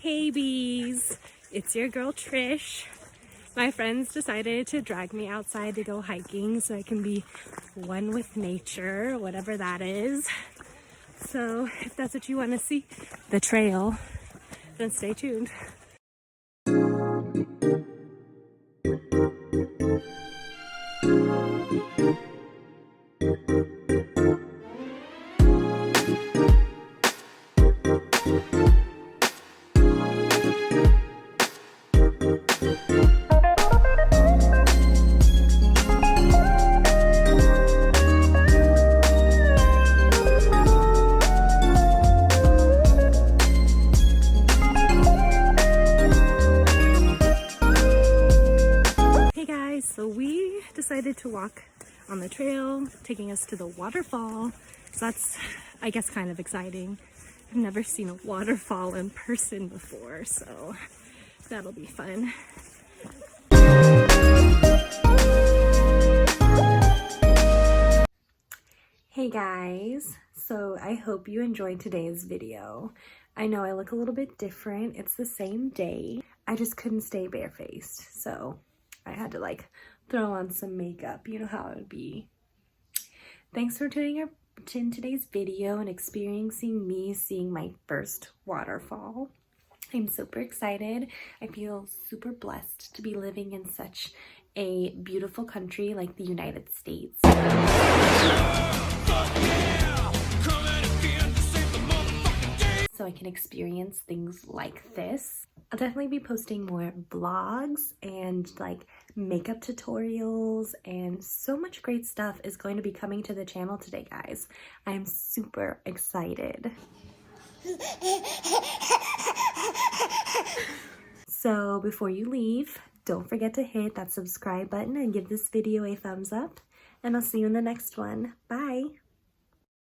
Hey bees, it's your girl Trish. My friends decided to drag me outside to go hiking so I can be one with nature, whatever that is. So if that's what you want to see, the trail, then stay tuned. So we decided to walk on the trail, taking us to the waterfall. So that's, I guess, kind of exciting. I've never seen a waterfall in person before, so that'll be fun. Hey guys, so I hope you enjoyed today's video. I know I look a little bit different. It's the same day. I just couldn't stay barefaced, so I had to like throw on some makeup. You know how it would be. Thanks for tuning in today's video and experiencing me seeing my first waterfall. I'm super excited. I feel super blessed to be living in such a beautiful country like the United States. So I can experience things like this. I'll definitely be posting more vlogs and like makeup tutorials, and so much great stuff is going to be coming to the channel today, guys. I'm super excited. So before you leave, don't forget to hit that subscribe button and give this video a thumbs up, and I'll see you in the next one. Bye!